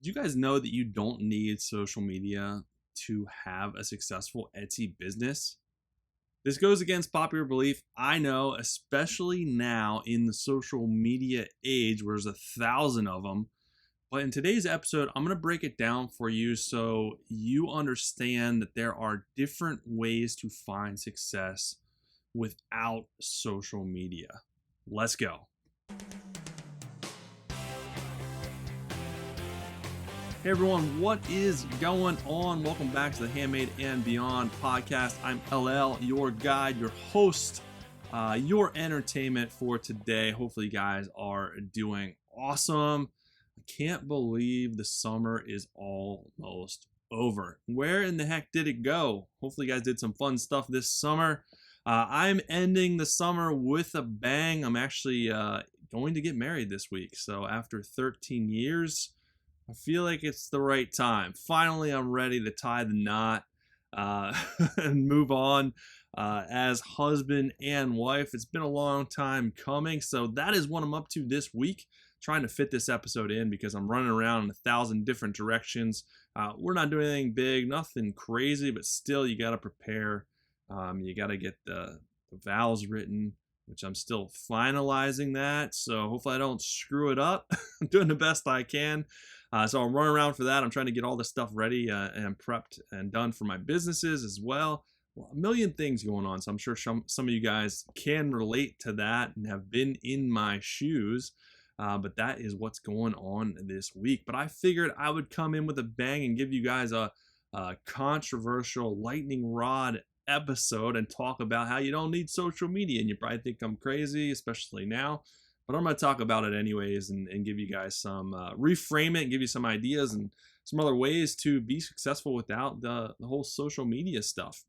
Do you guys know that you don't need social media to have a successful Etsy business? This goes against popular belief. I know, especially now in the social media age where there's 1,000 of them. But in today's episode, I'm going to break it down for you so you understand that there are different ways to find success without social media. Let's go. Hey everyone, what is going on? Welcome back to the Handmade and Beyond podcast. I'm LL, your guide, your host, your entertainment for today. Hopefully you guys are doing awesome. I can't believe the summer is almost over. Where in the heck did it go? Hopefully you guys did some fun stuff this summer. I'm ending the summer with a bang. I'm actually going to get married this week. So after 13 years, I feel like it's the right time. Finally, I'm ready to tie the knot and move on as husband and wife. It's been a long time coming, so that is what I'm up to this week, trying to fit this episode in because I'm running around in 1,000 different directions. We're not doing anything big, nothing crazy, but still you got to prepare. You got to get the vows written, which I'm still finalizing that, so hopefully I don't screw it up. I'm doing the best I can. So I'm running around for that. I'm trying to get all this stuff ready and prepped and done for my businesses as well. A million things going on, so I'm sure some of you guys can relate to that and have been in my shoes. But that is what's going on this week. But I figured I would come in with a bang and give you guys a controversial lightning rod episode and talk about how you don't need social media. And you probably think I'm crazy, especially now. But I'm going to talk about it anyways and give you guys some, reframe it and give you some ideas and some other ways to be successful without the whole social media stuff.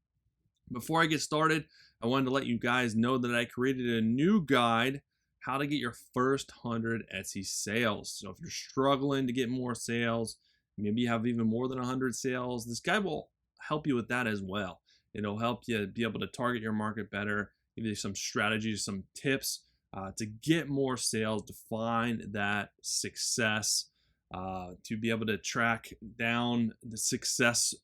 Before I get started, I wanted to let you guys know that I created a new guide, how to get your first 100 Etsy sales. So if you're struggling to get more sales, maybe you have even more than 100 sales, this guide will help you with that as well. It'll help you be able to target your market better, give you some strategies, some tips, to get more sales, to find that success, to be able to track down the success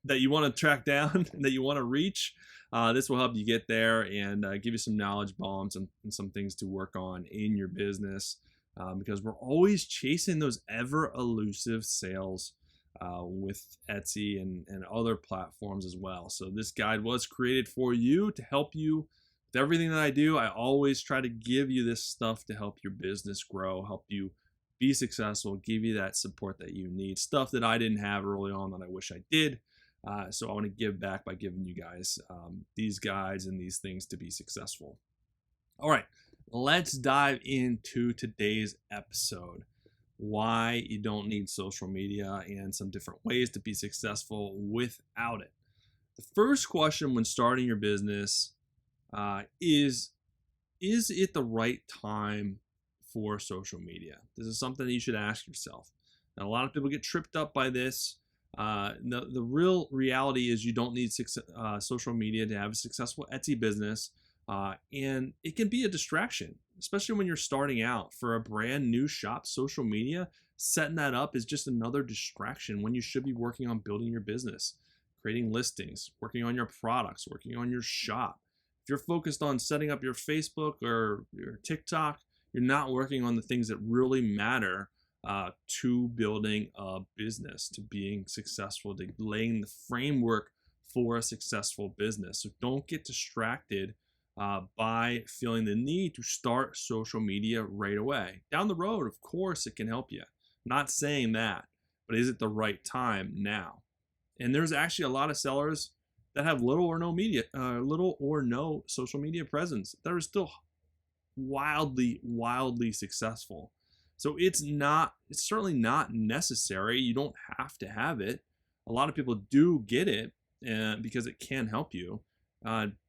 that you want to track down and that you want to reach. This will help you get there and give you some knowledge bombs and some things to work on in your business, because we're always chasing those ever elusive sales with Etsy and other platforms as well. So this guide was created for you to help you with everything that I do. I always try to give you this stuff to help your business grow, help you be successful, give you that support that you need, stuff that I didn't have early on that I wish I did. So I want to give back by giving you guys these guides and these things to be successful. All right, let's dive into today's episode. Why you don't need social media and some different ways to be successful without it. The first question when starting your business is it the right time for social media? This is something that you should ask yourself. And a lot of people get tripped up by this. The real reality is you don't need social media to have a successful Etsy business. And it can be a distraction, especially when you're starting out. For a brand new shop, social media, setting that up is just another distraction when you should be working on building your business, creating listings, working on your products, working on your shop. If you're focused on setting up your Facebook or your TikTok, you're not working on the things that really matter to building a business, to being successful, to laying the framework for a successful business. So don't get distracted by feeling the need to start social media right away. Down the road, of course, it can help you. Not saying that, but is it the right time now? And there's actually a lot of sellers that have little or no social media presence that are still wildly successful. So it's certainly not necessary. You don't have to have it. A lot of people do get it because it can help you.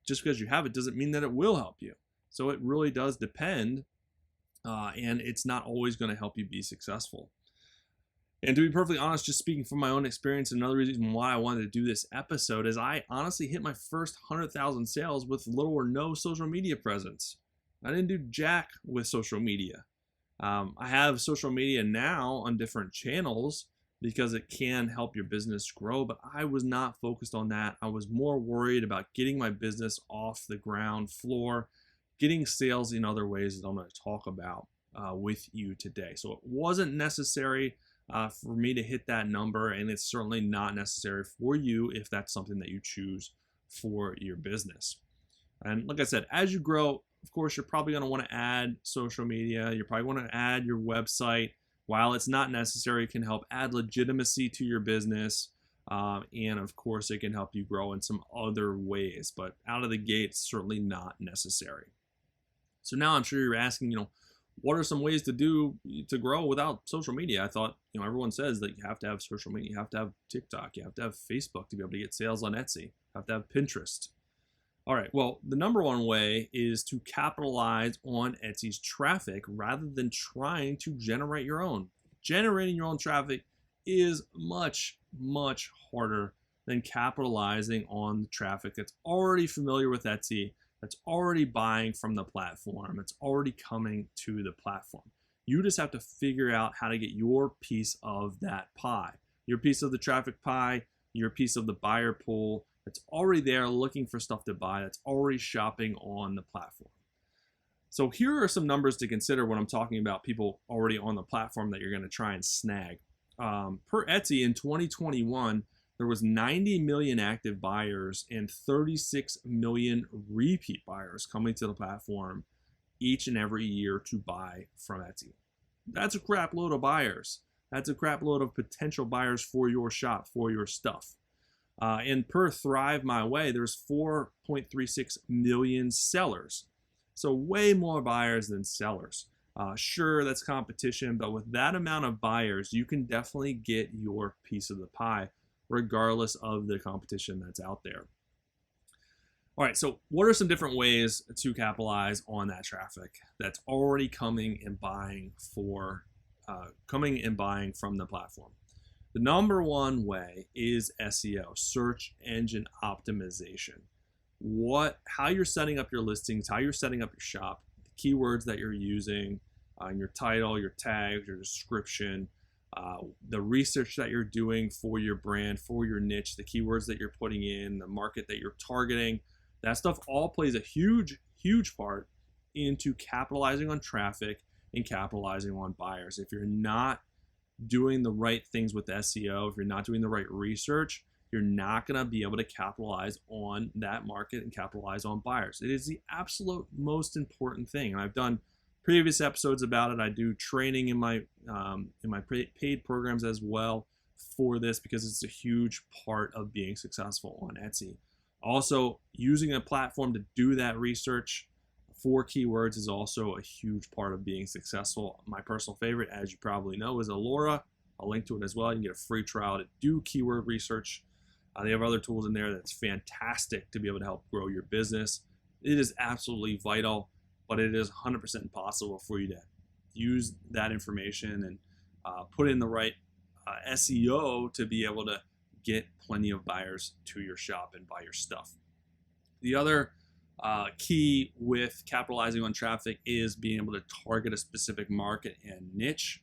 Just because you have it doesn't mean that it will help you. So it really does depend, and it's not always going to help you be successful. And to be perfectly honest, just speaking from my own experience, another reason why I wanted to do this episode is I honestly hit my first 100,000 sales with little or no social media presence. I didn't do jack with social media. I have social media now on different channels, because it can help your business grow. But I was not focused on that. I was more worried about getting my business off the ground floor, getting sales in other ways that I'm going to talk about with you today. So it wasn't necessary for me to hit that number, and it's certainly not necessary for you if that's something that you choose for your business. And like I said, as you grow, of course, you're probably going to want to add social media. You probably want to add your website. While it's not necessary, it can help add legitimacy to your business. And of course, it can help you grow in some other ways. But out of the gate, it's certainly not necessary. So now I'm sure you're asking, what are some ways to grow without social media? I thought, everyone says that you have to have social media. You have to have TikTok. You have to have Facebook to be able to get sales on Etsy. You have to have Pinterest. All right, well, the number one way is to capitalize on Etsy's traffic rather than trying to generate your own. Generating your own traffic is much, much harder than capitalizing on the traffic that's already familiar with Etsy, that's already buying from the platform, that's already coming to the platform. You just have to figure out how to get your piece of that pie, your piece of the traffic pie, your piece of the buyer pool that's already there looking for stuff to buy, that's already shopping on the platform. So here are some numbers to consider when I'm talking about people already on the platform that you're going to try and snag. Per Etsy in 2021, there was 90 million active buyers and 36 million repeat buyers coming to the platform each and every year to buy from Etsy. That's a crap load of buyers. That's a crap load of potential buyers for your shop, for your stuff. And per Thrive My Way, there's 4.36 million sellers. So way more buyers than sellers. Sure, that's competition, but with that amount of buyers, you can definitely get your piece of the pie, regardless of the competition that's out there. All right, so what are some different ways to capitalize on that traffic that's already coming and buying from the platform? The number one way is SEO, search engine optimization. How you're setting up your listings, how you're setting up your shop, the keywords that you're using, your title, your tags, your description, the research that you're doing for your brand, for your niche, the keywords that you're putting in, the market that you're targeting. That stuff all plays a huge, huge part into capitalizing on traffic and capitalizing on buyers. If you're not doing the right things with SEO, if you're not doing the right research, you're not going to be able to capitalize on that market and capitalize on buyers. It is the absolute most important thing. And I've done previous episodes about it. I do training in my paid programs as well for this because it's a huge part of being successful on Etsy. Also, using a platform to do that research for keywords is also a huge part of being successful. My personal favorite, as you probably know, is Alora. I'll link to it as well. You can get a free trial to do keyword research. They have other tools in there that's fantastic to be able to help grow your business. It is absolutely vital, but it is 100% possible for you to use that information and put in the right SEO to be able to get plenty of buyers to your shop and buy your stuff. The other key with capitalizing on traffic is being able to target a specific market and niche,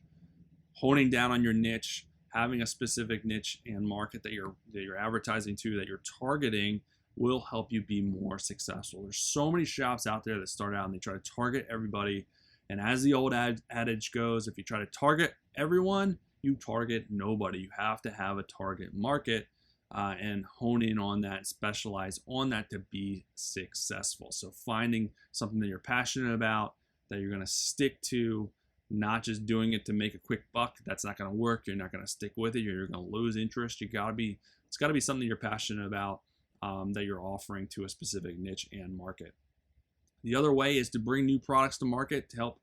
honing down on your niche, having a specific niche and market that you're advertising to, that you're targeting, will help you be more successful. There's so many shops out there that start out and they try to target everybody. And as the old adage goes, if you try to target everyone, you target nobody. You have to have a target market and hone in on that, specialize on that to be successful. So finding something that you're passionate about, that you're going to stick to, not just doing it to make a quick buck. That's not going to work. You're not going to stick with it. You're going to lose interest. It's got to be something you're passionate about that you're offering to a specific niche and market. The other way is to bring new products to market to help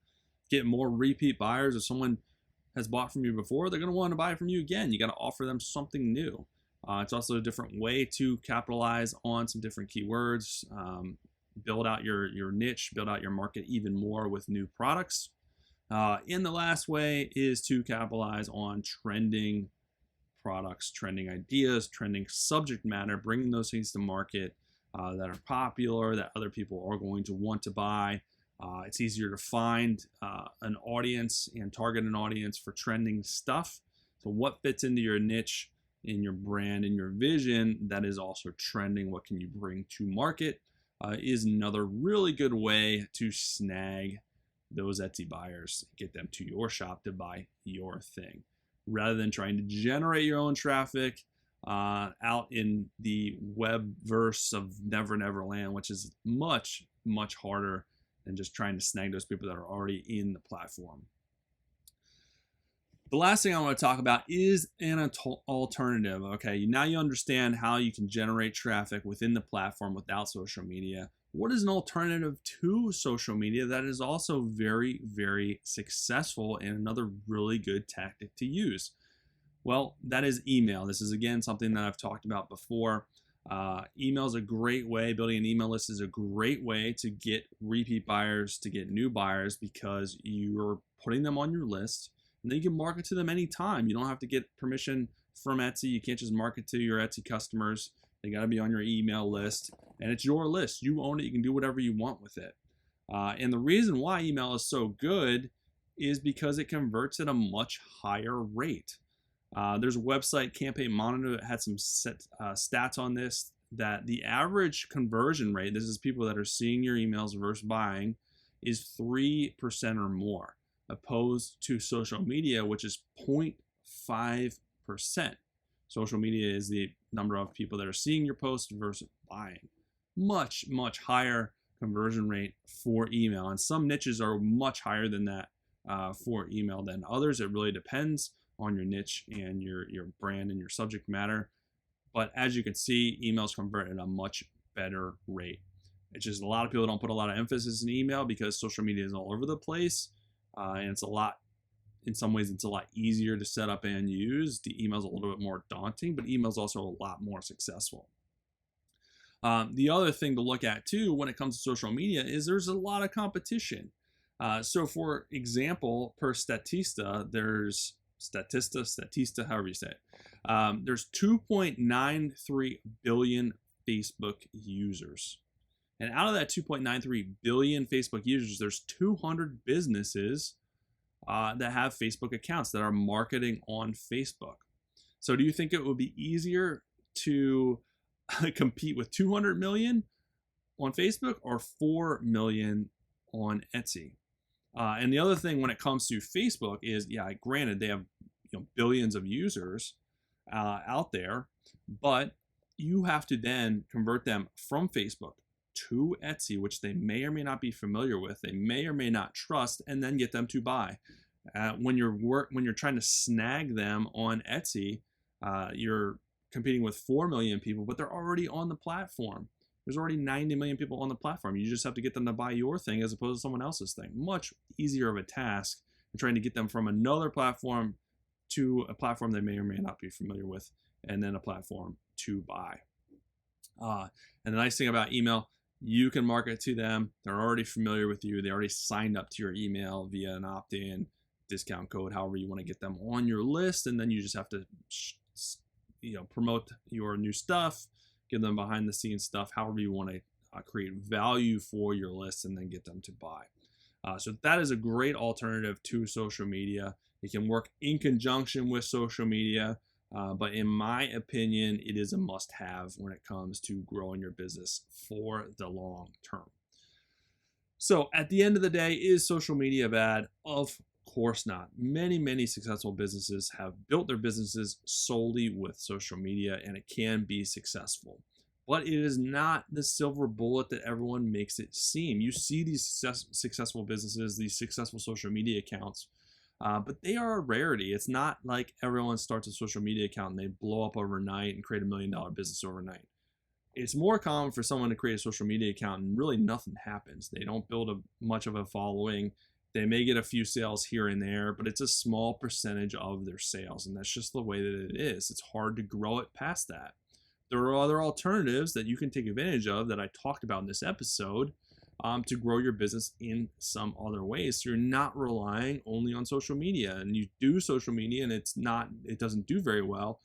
get more repeat buyers. If someone has bought from you before, they're going to want to buy from you again. You got to offer them something new. It's also a different way to capitalize on some different keywords, build out your niche, build out your market even more with new products. And the last way is to capitalize on trending products, trending ideas, trending subject matter, bringing those things to market that are popular, that other people are going to want to buy. It's easier to find an audience and target an audience for trending stuff. So what fits into your niche, in your brand, in your vision that is also trending? What can you bring to market? Is another really good way to snag those Etsy buyers, get them to your shop to buy your thing, rather than trying to generate your own traffic out in the webverse of Never Never Land, which is much harder than just trying to snag those people that are already in the platform. The last thing I want to talk about is an alternative. Okay, now you understand how you can generate traffic within the platform without social media. What is an alternative to social media that is also very successful and another really good tactic to use? Well, that is email. This is, again, something that I've talked about before. Email is a great way. Building an email list is a great way to get repeat buyers, to get new buyers, because you're putting them on your list. And then you can market to them anytime. You don't have to get permission from Etsy. You can't just market to your Etsy customers. They got to be on your email list. And it's your list. You own it. You can do whatever you want with it. And the reason why email is so good is because it converts at a much higher rate. There's a website, Campaign Monitor, that had some stats on this, that the average conversion rate, this is people that are seeing your emails versus buying, is 3% or more, opposed to social media, which is 0.5%. Social media is the number of people that are seeing your post versus buying. Much higher conversion rate for email. And some niches are much higher than that for email than others. It really depends on your niche and your brand and your subject matter. But as you can see, emails convert at a much better rate. It's just a lot of people don't put a lot of emphasis in email because social media is all over the place. And it's in some ways, it's a lot easier to set up and use. The email's a little bit more daunting, but email's also a lot more successful. The other thing to look at too when it comes to social media is there's a lot of competition. So for example, per Statista, Statista, however you say it, there's 2.93 billion Facebook users. And out of that 2.93 billion Facebook users, there's 200 businesses that have Facebook accounts that are marketing on Facebook. So do you think it would be easier to compete with 200 million on Facebook or 4 million on Etsy? And the other thing when it comes to Facebook is, yeah, granted, they have billions of users out there, but you have to then convert them from Facebook to Etsy, which they may or may not be familiar with, they may or may not trust, and then get them to buy. When you're trying to snag them on Etsy, you're competing with 4 million people, but they're already on the platform. There's already 90 million people on the platform. You just have to get them to buy your thing as opposed to someone else's thing. Much easier of a task than trying to get them from another platform to a platform they may or may not be familiar with, and then a platform to buy. And the nice thing about email, you can market to them. They're already familiar with you. They already signed up to your email via an opt-in, discount code, however you want to get them on your list. And then you just have to promote your new stuff, give them behind the scenes stuff, however you want to create value for your list, and then get them to buy. So that is a great alternative to social media. It can work in conjunction with social media, but in my opinion, it is a must-have when it comes to growing your business for the long term. So at the end of the day, is social media bad? Of course not. Many successful businesses have built their businesses solely with social media, and it can be successful. But it is not the silver bullet that everyone makes it seem. You see these successful businesses, these successful social media accounts, but they are a rarity. It's not like everyone starts a social media account and they blow up overnight and create $1 million business overnight. It's more common for someone to create a social media account and really nothing happens. They don't build much of a following. They may get a few sales here and there, but it's a small percentage of their sales, and that's just the way that it is. It's hard to grow it past that. There are other alternatives that you can take advantage of that I talked about in this episode to grow your business in some other ways. So you're not relying only on social media, and you do social media and it doesn't do very well.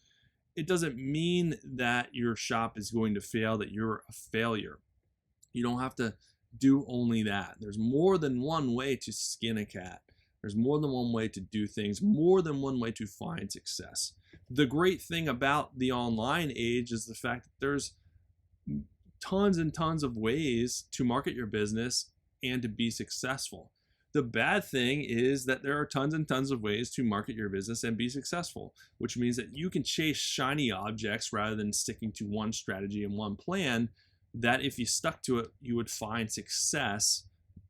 It doesn't mean that your shop is going to fail, that you're a failure. You don't have to do only that. There's more than one way to skin a cat. There's more than one way to do things, more than one way to find success. The great thing about the online age is the fact that there's tons and tons of ways to market your business and to be successful. The bad thing is that there are tons and tons of ways to market your business and be successful, which means that you can chase shiny objects rather than sticking to one strategy and one plan, that if you stuck to it, you would find success,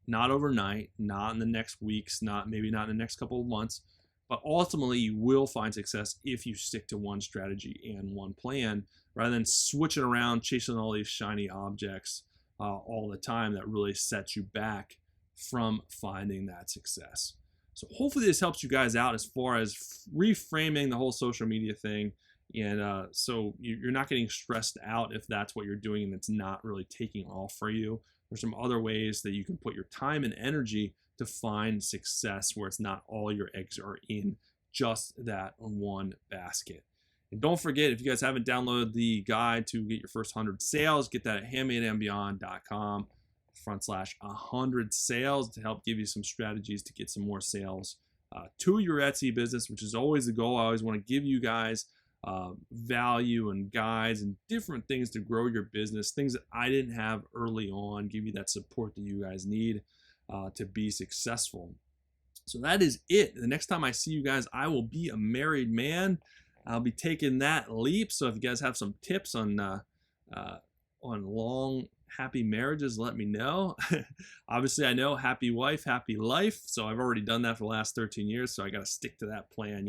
not overnight, not in the next weeks, maybe not in the next couple of months, but ultimately you will find success if you stick to one strategy and one plan rather than switching around, chasing all these shiny objects all the time that really sets you back from finding that success. So hopefully this helps you guys out as far as reframing the whole social media thing. And so you're not getting stressed out if that's what you're doing and it's not really taking off for you. There's some other ways that you can put your time and energy to find success where it's not all your eggs are in just that one basket. And don't forget, if you guys haven't downloaded the guide to get your first 100 sales, get that at handmadeandbeyond.com/100 sales to help give you some strategies to get some more sales to your Etsy business, which is always the goal. I always want to give you guys value and guides and different things to grow your business, things that I didn't have early on, give you that support that you guys need to be successful. So that is it. The next time I see you guys, I will be a married man. I'll be taking that leap. So if you guys have some tips on long, happy marriages, let me know. Obviously, I know happy wife, happy life. So I've already done that for the last 13 years. So I got to stick to that plan,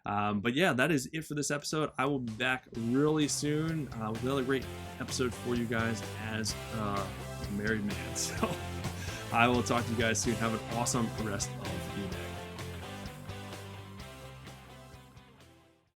But yeah, that is it for this episode. I will be back really soon with another great episode for you guys as a married man. So I will talk to you guys soon. Have an awesome rest of